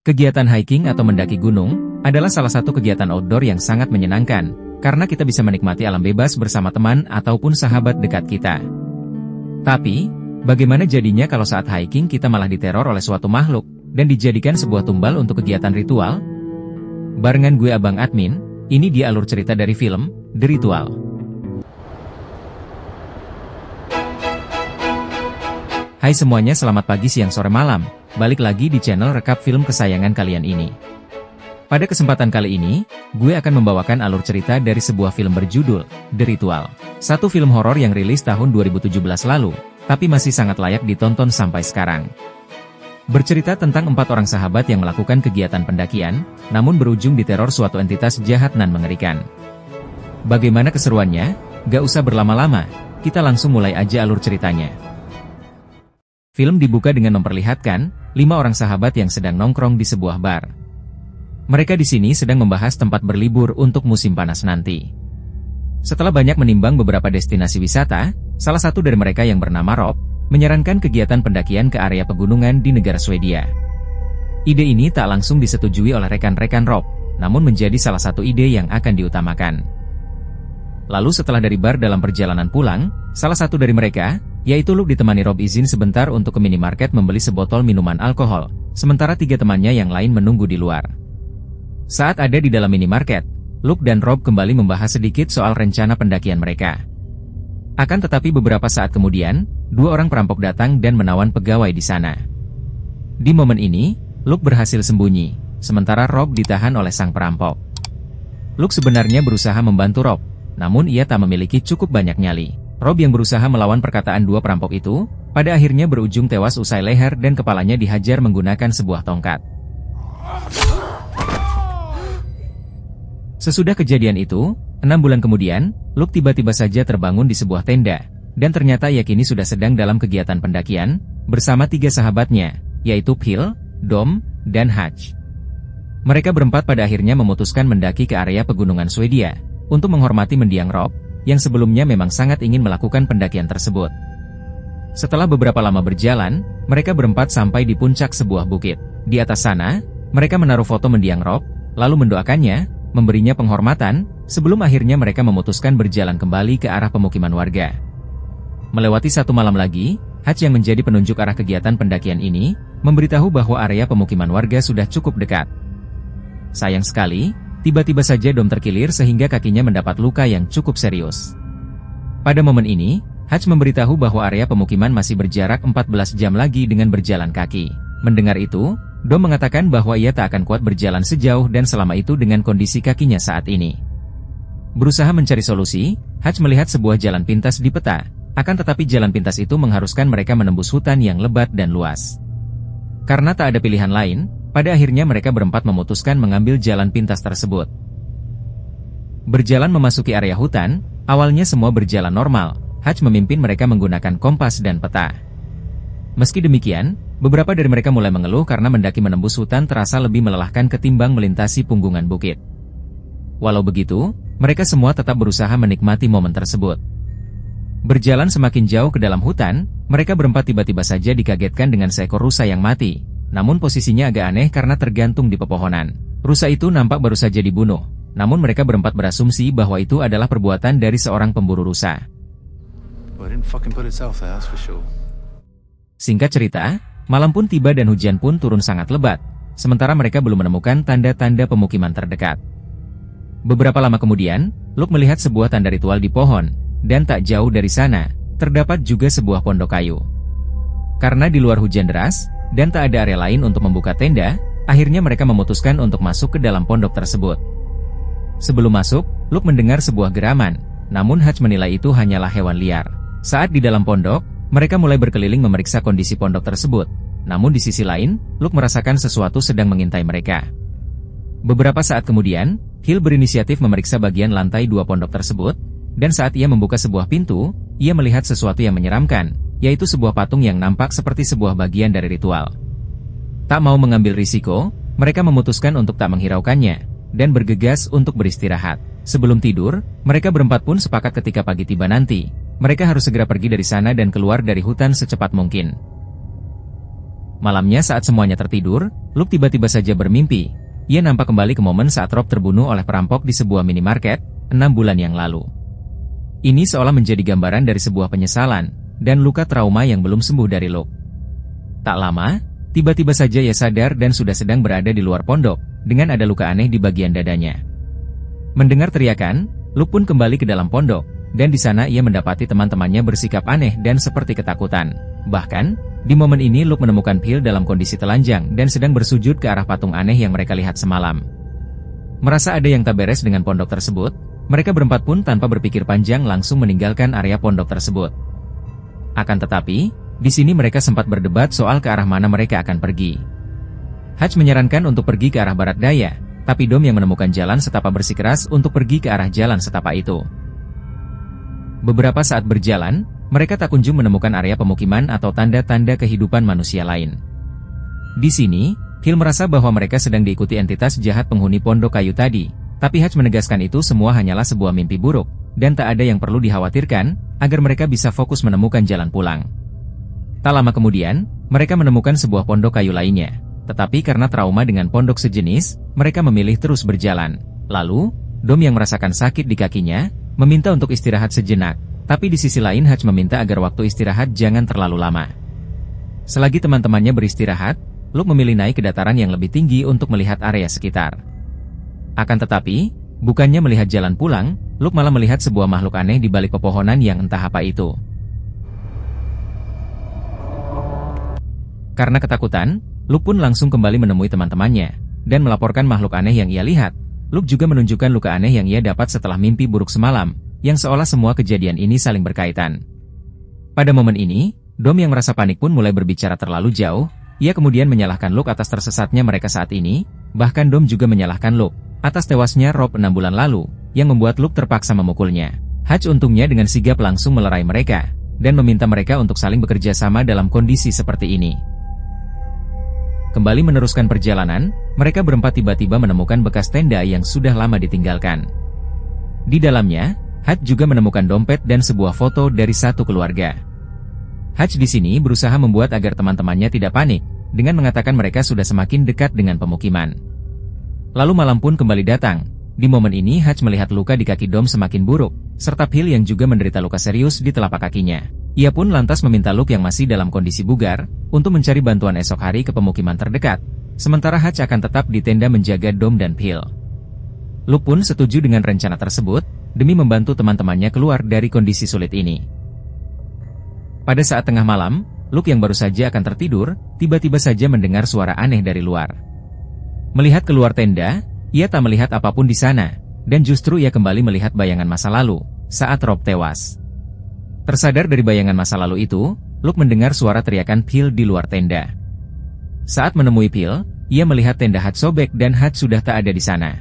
Kegiatan hiking atau mendaki gunung adalah salah satu kegiatan outdoor yang sangat menyenangkan, karena kita bisa menikmati alam bebas bersama teman ataupun sahabat dekat kita. Tapi, bagaimana jadinya kalau saat hiking kita malah diteror oleh suatu makhluk, dan dijadikan sebuah tumbal untuk kegiatan ritual? Barengan gue Abang Admin, ini dia alur cerita dari film, The Ritual. Hai semuanya, selamat pagi, siang, sore, malam. Balik lagi di channel rekap film kesayangan kalian ini. Pada kesempatan kali ini, gue akan membawakan alur cerita dari sebuah film berjudul The Ritual. Satu film horor yang rilis tahun 2017 lalu, tapi masih sangat layak ditonton sampai sekarang. Bercerita tentang 4 orang sahabat yang melakukan kegiatan pendakian, namun berujung diteror suatu entitas jahat nan mengerikan. Bagaimana keseruannya? Gak usah berlama-lama, kita langsung mulai aja alur ceritanya. Film dibuka dengan memperlihatkan 5 orang sahabat yang sedang nongkrong di sebuah bar. Mereka di sini sedang membahas tempat berlibur untuk musim panas nanti. Setelah banyak menimbang beberapa destinasi wisata, salah satu dari mereka yang bernama Rob, menyarankan kegiatan pendakian ke area pegunungan di negara Swedia. Ide ini tak langsung disetujui oleh rekan-rekan Rob, namun menjadi salah satu ide yang akan diutamakan. Lalu setelah dari bar dalam perjalanan pulang, salah satu dari mereka, yaitu Luke, ditemani Rob izin sebentar untuk ke minimarket membeli sebotol minuman alkohol, sementara 3 temannya yang lain menunggu di luar. Saat ada di dalam minimarket, Luke dan Rob kembali membahas sedikit soal rencana pendakian mereka. Akan tetapi beberapa saat kemudian, 2 orang perampok datang dan menawan pegawai di sana. Di momen ini, Luke berhasil sembunyi, sementara Rob ditahan oleh sang perampok. Luke sebenarnya berusaha membantu Rob, namun ia tak memiliki cukup banyak nyali. Rob yang berusaha melawan perkataan 2 perampok itu, pada akhirnya berujung tewas usai leher dan kepalanya dihajar menggunakan sebuah tongkat. Sesudah kejadian itu, 6 bulan kemudian, Luke tiba-tiba saja terbangun di sebuah tenda, dan ternyata ia kini sudah sedang dalam kegiatan pendakian, bersama 3 sahabatnya, yaitu Phil, Dom, dan Hutch. Mereka berempat pada akhirnya memutuskan mendaki ke area pegunungan Swedia, untuk menghormati mendiang Rob, yang sebelumnya memang sangat ingin melakukan pendakian tersebut. Setelah beberapa lama berjalan, mereka berempat sampai di puncak sebuah bukit. Di atas sana, mereka menaruh foto mendiang Rob, lalu mendoakannya, memberinya penghormatan, sebelum akhirnya mereka memutuskan berjalan kembali ke arah pemukiman warga. Melewati 1 malam lagi, Hutch yang menjadi penunjuk arah kegiatan pendakian ini, memberitahu bahwa area pemukiman warga sudah cukup dekat. Sayang sekali, tiba-tiba saja Dom terkilir sehingga kakinya mendapat luka yang cukup serius. Pada momen ini, Hutch memberitahu bahwa area pemukiman masih berjarak 14 jam lagi dengan berjalan kaki. Mendengar itu, Dom mengatakan bahwa ia tak akan kuat berjalan sejauh dan selama itu dengan kondisi kakinya saat ini. Berusaha mencari solusi, Hutch melihat sebuah jalan pintas di peta, akan tetapi jalan pintas itu mengharuskan mereka menembus hutan yang lebat dan luas. Karena tak ada pilihan lain, pada akhirnya mereka berempat memutuskan mengambil jalan pintas tersebut. Berjalan memasuki area hutan, awalnya semua berjalan normal. Hutch memimpin mereka menggunakan kompas dan peta. Meski demikian, beberapa dari mereka mulai mengeluh karena mendaki menembus hutan terasa lebih melelahkan ketimbang melintasi punggungan bukit. Walau begitu, mereka semua tetap berusaha menikmati momen tersebut. Berjalan semakin jauh ke dalam hutan, mereka berempat tiba-tiba saja dikagetkan dengan seekor rusa yang mati. Namun posisinya agak aneh karena tergantung di pepohonan. Rusa itu nampak baru saja dibunuh, namun mereka berempat berasumsi bahwa itu adalah perbuatan dari seorang pemburu rusa. Singkat cerita, malam pun tiba dan hujan pun turun sangat lebat, sementara mereka belum menemukan tanda-tanda pemukiman terdekat. Beberapa lama kemudian, Luke melihat sebuah tanda ritual di pohon, dan tak jauh dari sana, terdapat juga sebuah pondok kayu. Karena di luar hujan deras, dan tak ada area lain untuk membuka tenda, akhirnya mereka memutuskan untuk masuk ke dalam pondok tersebut. Sebelum masuk, Luke mendengar sebuah geraman, namun Hutch menilai itu hanyalah hewan liar. Saat di dalam pondok, mereka mulai berkeliling memeriksa kondisi pondok tersebut, namun di sisi lain, Luke merasakan sesuatu sedang mengintai mereka. Beberapa saat kemudian, Phil berinisiatif memeriksa bagian lantai 2 pondok tersebut, dan saat ia membuka sebuah pintu, ia melihat sesuatu yang menyeramkan, yaitu sebuah patung yang nampak seperti sebuah bagian dari ritual. Tak mau mengambil risiko, mereka memutuskan untuk tak menghiraukannya, dan bergegas untuk beristirahat. Sebelum tidur, mereka berempat pun sepakat ketika pagi tiba nanti, mereka harus segera pergi dari sana dan keluar dari hutan secepat mungkin. Malamnya saat semuanya tertidur, Luke tiba-tiba saja bermimpi. Ia nampak kembali ke momen saat Rob terbunuh oleh perampok di sebuah minimarket 6 bulan yang lalu. Ini seolah menjadi gambaran dari sebuah penyesalan dan luka trauma yang belum sembuh dari Luke. Tak lama, tiba-tiba saja ia sadar dan sudah sedang berada di luar pondok dengan ada luka aneh di bagian dadanya. Mendengar teriakan, Luke pun kembali ke dalam pondok, dan di sana ia mendapati teman-temannya bersikap aneh dan seperti ketakutan. Bahkan, di momen ini Luke menemukan Phil dalam kondisi telanjang dan sedang bersujud ke arah patung aneh yang mereka lihat semalam. Merasa ada yang tak beres dengan pondok tersebut, mereka berempat pun tanpa berpikir panjang langsung meninggalkan area pondok tersebut. Akan tetapi, di sini mereka sempat berdebat soal ke arah mana mereka akan pergi. Hutch menyarankan untuk pergi ke arah barat daya, tapi Dom yang menemukan jalan setapak bersikeras untuk pergi ke arah jalan setapak itu. Beberapa saat berjalan, mereka tak kunjung menemukan area pemukiman atau tanda-tanda kehidupan manusia lain. Di sini, Phil merasa bahwa mereka sedang diikuti entitas jahat penghuni pondok kayu tadi, tapi Hutch menegaskan itu semua hanyalah sebuah mimpi buruk, dan tak ada yang perlu dikhawatirkan, agar mereka bisa fokus menemukan jalan pulang. Tak lama kemudian, mereka menemukan sebuah pondok kayu lainnya. Tetapi karena trauma dengan pondok sejenis, mereka memilih terus berjalan. Lalu, Dom yang merasakan sakit di kakinya, meminta untuk istirahat sejenak. Tapi di sisi lain Hutch meminta agar waktu istirahat jangan terlalu lama. Selagi teman-temannya beristirahat, Luke memilih naik ke dataran yang lebih tinggi untuk melihat area sekitar. Akan tetapi, bukannya melihat jalan pulang, Luke malah melihat sebuah makhluk aneh di balik pepohonan yang entah apa itu. Karena ketakutan, Luke pun langsung kembali menemui teman-temannya, dan melaporkan makhluk aneh yang ia lihat. Luke juga menunjukkan luka aneh yang ia dapat setelah mimpi buruk semalam, yang seolah semua kejadian ini saling berkaitan. Pada momen ini, Dom yang merasa panik pun mulai berbicara terlalu jauh. Ia kemudian menyalahkan Luke atas tersesatnya mereka saat ini, bahkan Dom juga menyalahkan Luke atas tewasnya Rob 6 bulan lalu, yang membuat Luke terpaksa memukulnya. Hutch untungnya dengan sigap langsung melerai mereka, dan meminta mereka untuk saling bekerja sama dalam kondisi seperti ini. Kembali meneruskan perjalanan, mereka berempat tiba-tiba menemukan bekas tenda yang sudah lama ditinggalkan. Di dalamnya, Hutch juga menemukan dompet dan sebuah foto dari satu keluarga. Hutch di sini berusaha membuat agar teman-temannya tidak panik, dengan mengatakan mereka sudah semakin dekat dengan pemukiman. Lalu malam pun kembali datang. Di momen ini Hutch melihat luka di kaki Dom semakin buruk, serta Phil yang juga menderita luka serius di telapak kakinya. Ia pun lantas meminta Luke yang masih dalam kondisi bugar, untuk mencari bantuan esok hari ke pemukiman terdekat, sementara Hutch akan tetap di tenda menjaga Dom dan Phil. Luke pun setuju dengan rencana tersebut, demi membantu teman-temannya keluar dari kondisi sulit ini. Pada saat tengah malam, Luke yang baru saja akan tertidur, tiba-tiba saja mendengar suara aneh dari luar. Melihat keluar tenda, ia tak melihat apapun di sana, dan justru ia kembali melihat bayangan masa lalu, saat Rob tewas. Tersadar dari bayangan masa lalu itu, Luke mendengar suara teriakan Phil di luar tenda. Saat menemui Phil, ia melihat tenda Hutch sobek dan Hutch sudah tak ada di sana.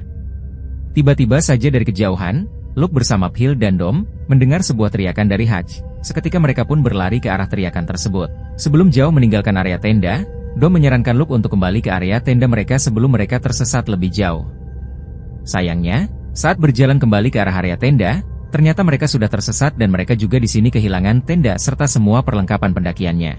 Tiba-tiba saja dari kejauhan, Luke bersama Phil dan Dom mendengar sebuah teriakan dari Hutch. Seketika mereka pun berlari ke arah teriakan tersebut. Sebelum jauh meninggalkan area tenda, Dom menyarankan Luke untuk kembali ke area tenda mereka sebelum mereka tersesat lebih jauh. Sayangnya, saat berjalan kembali ke arah area tenda, ternyata mereka sudah tersesat dan mereka juga di sini kehilangan tenda serta semua perlengkapan pendakiannya.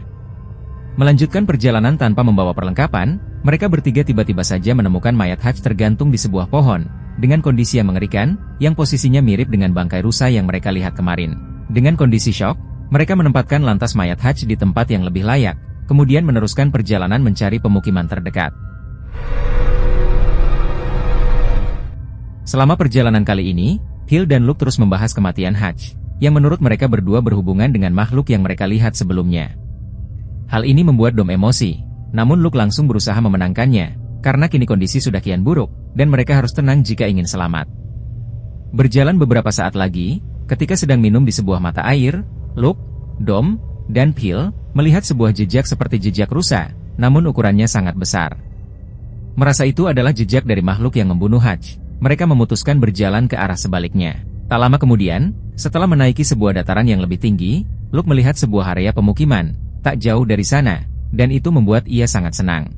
Melanjutkan perjalanan tanpa membawa perlengkapan, mereka bertiga tiba-tiba saja menemukan mayat Hutch tergantung di sebuah pohon, dengan kondisi yang mengerikan, yang posisinya mirip dengan bangkai rusa yang mereka lihat kemarin. Dengan kondisi syok, mereka menempatkan lantas mayat Hutch di tempat yang lebih layak, kemudian meneruskan perjalanan mencari pemukiman terdekat. Selama perjalanan kali ini, Phil dan Luke terus membahas kematian Hutch, yang menurut mereka berdua berhubungan dengan makhluk yang mereka lihat sebelumnya. Hal ini membuat Dom emosi, namun Luke langsung berusaha memenangkannya, karena kini kondisi sudah kian buruk, dan mereka harus tenang jika ingin selamat. Berjalan beberapa saat lagi, ketika sedang minum di sebuah mata air, Luke, Dom, dan Phil melihat sebuah jejak seperti jejak rusa, namun ukurannya sangat besar. Merasa itu adalah jejak dari makhluk yang membunuh Hutch, mereka memutuskan berjalan ke arah sebaliknya. Tak lama kemudian, setelah menaiki sebuah dataran yang lebih tinggi, Luke melihat sebuah area pemukiman, tak jauh dari sana, dan itu membuat ia sangat senang.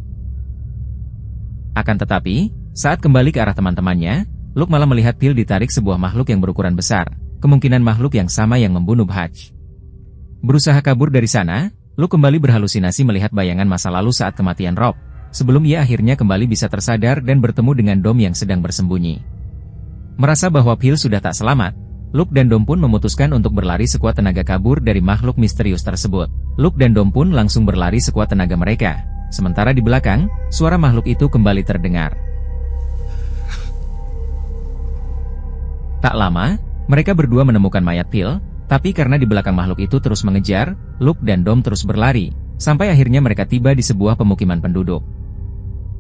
Akan tetapi, saat kembali ke arah teman-temannya, Luke malah melihat Phil ditarik sebuah makhluk yang berukuran besar, kemungkinan makhluk yang sama yang membunuh Hutch. Berusaha kabur dari sana, Luke kembali berhalusinasi melihat bayangan masa lalu saat kematian Rob, sebelum ia akhirnya kembali bisa tersadar dan bertemu dengan Dom yang sedang bersembunyi. Merasa bahwa Phil sudah tak selamat, Luke dan Dom pun memutuskan untuk berlari sekuat tenaga kabur dari makhluk misterius tersebut. Luke dan Dom pun langsung berlari sekuat tenaga mereka. Sementara di belakang, suara makhluk itu kembali terdengar. Tak lama, mereka berdua menemukan mayat Phil, tapi karena di belakang makhluk itu terus mengejar, Luke dan Dom terus berlari, sampai akhirnya mereka tiba di sebuah pemukiman penduduk.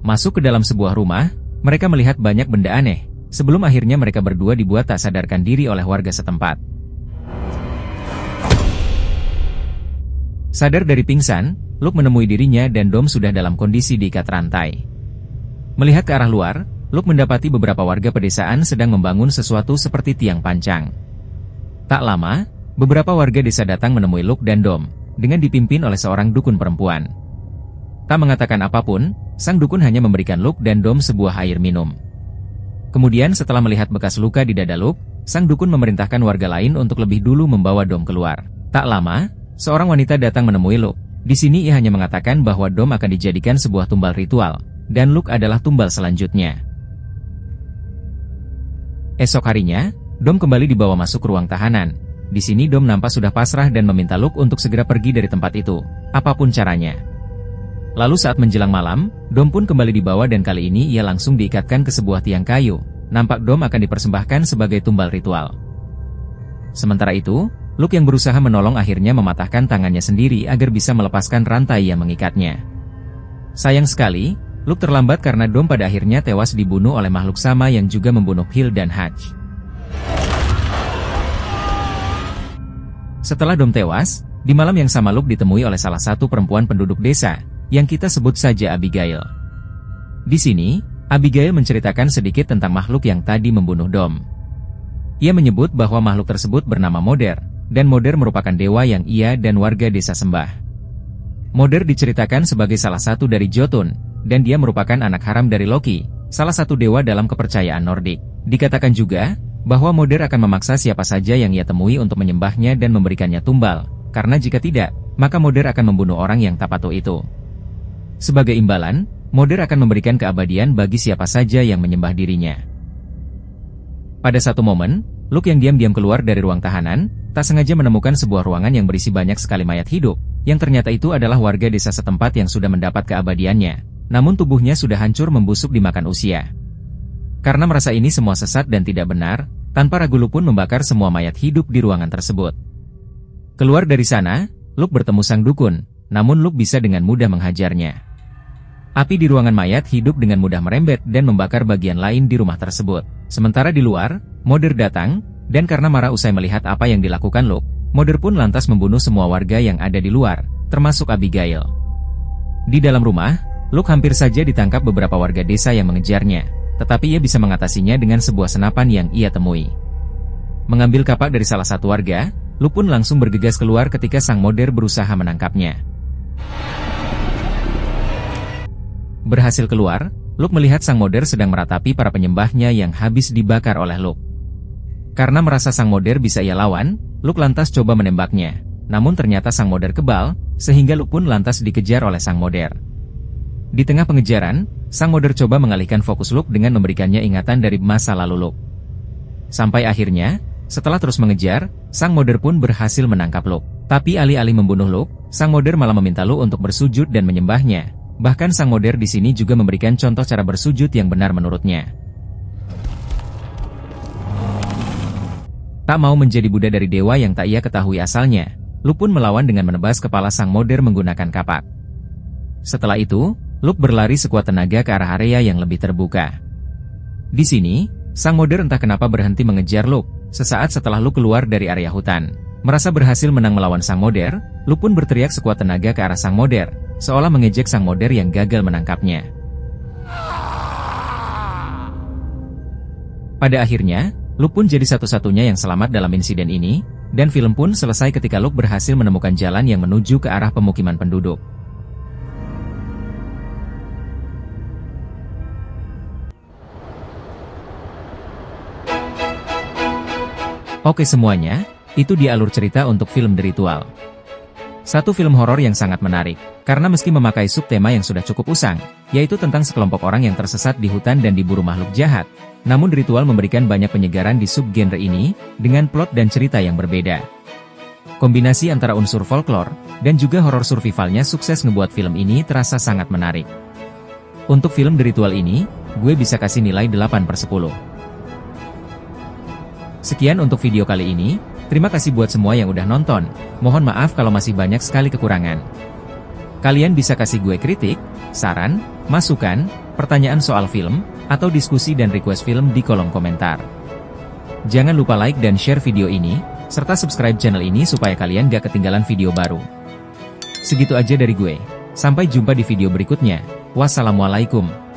Masuk ke dalam sebuah rumah, mereka melihat banyak benda aneh, sebelum akhirnya mereka berdua dibuat tak sadarkan diri oleh warga setempat. Sadar dari pingsan, Luke menemui dirinya dan Dom sudah dalam kondisi diikat rantai. Melihat ke arah luar, Luke mendapati beberapa warga pedesaan sedang membangun sesuatu seperti tiang pancang. Tak lama, beberapa warga desa datang menemui Luke dan Dom, dengan dipimpin oleh seorang dukun perempuan. Tak mengatakan apapun, sang dukun hanya memberikan Luke dan Dom sebuah air minum. Kemudian setelah melihat bekas luka di dada Luke, sang dukun memerintahkan warga lain untuk lebih dulu membawa Dom keluar. Tak lama, seorang wanita datang menemui Luke. Di sini ia hanya mengatakan bahwa Dom akan dijadikan sebuah tumbal ritual, dan Luke adalah tumbal selanjutnya. Esok harinya, Dom kembali dibawa masuk ke ruang tahanan. Di sini Dom nampak sudah pasrah dan meminta Luke untuk segera pergi dari tempat itu, apapun caranya. Lalu saat menjelang malam, Dom pun kembali dibawa dan kali ini ia langsung diikatkan ke sebuah tiang kayu. Nampak Dom akan dipersembahkan sebagai tumbal ritual. Sementara itu, Luke yang berusaha menolong akhirnya mematahkan tangannya sendiri agar bisa melepaskan rantai yang mengikatnya. Sayang sekali, Luke terlambat karena Dom pada akhirnya tewas dibunuh oleh makhluk sama yang juga membunuh Phil dan Hutch. Setelah Dom tewas, di malam yang sama Luke ditemui oleh salah satu perempuan penduduk desa, yang kita sebut saja Abigail. Di sini, Abigail menceritakan sedikit tentang makhluk yang tadi membunuh Dom. Ia menyebut bahwa makhluk tersebut bernama Moder, dan Moder merupakan dewa yang ia dan warga desa sembah. Moder diceritakan sebagai salah satu dari Jotun, dan dia merupakan anak haram dari Loki, salah satu dewa dalam kepercayaan Nordik. Dikatakan juga bahwa Moder akan memaksa siapa saja yang ia temui untuk menyembahnya dan memberikannya tumbal, karena jika tidak, maka Moder akan membunuh orang yang tak patuh itu. Sebagai imbalan, Moder akan memberikan keabadian bagi siapa saja yang menyembah dirinya. Pada satu momen, Luke yang diam-diam keluar dari ruang tahanan, tak sengaja menemukan sebuah ruangan yang berisi banyak sekali mayat hidup, yang ternyata itu adalah warga desa setempat yang sudah mendapat keabadiannya, namun tubuhnya sudah hancur membusuk dimakan usia. Karena merasa ini semua sesat dan tidak benar, tanpa ragu Luke pun membakar semua mayat hidup di ruangan tersebut. Keluar dari sana, Luke bertemu sang dukun, namun Luke bisa dengan mudah menghajarnya. Api di ruangan mayat hidup dengan mudah merembet dan membakar bagian lain di rumah tersebut. Sementara di luar, Moder datang, dan karena marah usai melihat apa yang dilakukan Luke, Moder pun lantas membunuh semua warga yang ada di luar, termasuk Abigail. Di dalam rumah, Luke hampir saja ditangkap beberapa warga desa yang mengejarnya, tetapi ia bisa mengatasinya dengan sebuah senapan yang ia temui. Mengambil kapak dari salah satu warga, Luke pun langsung bergegas keluar ketika sang Moder berusaha menangkapnya. Berhasil keluar, Luke melihat sang Moder sedang meratapi para penyembahnya yang habis dibakar oleh Luke. Karena merasa sang Moder bisa ia lawan, Luke lantas coba menembaknya. Namun ternyata sang Moder kebal, sehingga Luke pun lantas dikejar oleh sang Moder. Di tengah pengejaran, sang Moder coba mengalihkan fokus Luke dengan memberikannya ingatan dari masa lalu Luke. Sampai akhirnya, setelah terus mengejar, sang Moder pun berhasil menangkap Luke. Tapi alih-alih membunuh Luke, sang Moder malah meminta Luke untuk bersujud dan menyembahnya. Bahkan sang Moder di sini juga memberikan contoh cara bersujud yang benar menurutnya. Tak mau menjadi budak dari dewa yang tak ia ketahui asalnya, Luke pun melawan dengan menebas kepala sang Moder menggunakan kapak. Setelah itu, Luke berlari sekuat tenaga ke arah area yang lebih terbuka. Di sini, sang Moder entah kenapa berhenti mengejar Luke, sesaat setelah Luke keluar dari area hutan. Merasa berhasil menang melawan sang Moder, Luke pun berteriak sekuat tenaga ke arah sang Moder, seolah mengejek sang Moder yang gagal menangkapnya. Pada akhirnya, Luke pun jadi satu-satunya yang selamat dalam insiden ini, dan film pun selesai ketika Luke berhasil menemukan jalan yang menuju ke arah pemukiman penduduk. Oke semuanya, itu dia alur cerita untuk film The Ritual. Satu film horor yang sangat menarik, karena meski memakai subtema yang sudah cukup usang, yaitu tentang sekelompok orang yang tersesat di hutan dan diburu makhluk jahat, namun Ritual memberikan banyak penyegaran di subgenre ini, dengan plot dan cerita yang berbeda. Kombinasi antara unsur folklore, dan juga horor survivalnya sukses ngebuat film ini terasa sangat menarik. Untuk film The Ritual ini, gue bisa kasih nilai 8/10. Sekian untuk video kali ini. Terima kasih buat semua yang udah nonton. Mohon maaf kalau masih banyak sekali kekurangan. Kalian bisa kasih gue kritik, saran, masukan, pertanyaan soal film, atau diskusi dan request film di kolom komentar. Jangan lupa like dan share video ini, serta subscribe channel ini supaya kalian gak ketinggalan video baru. Segitu aja dari gue. Sampai jumpa di video berikutnya. Wassalamualaikum.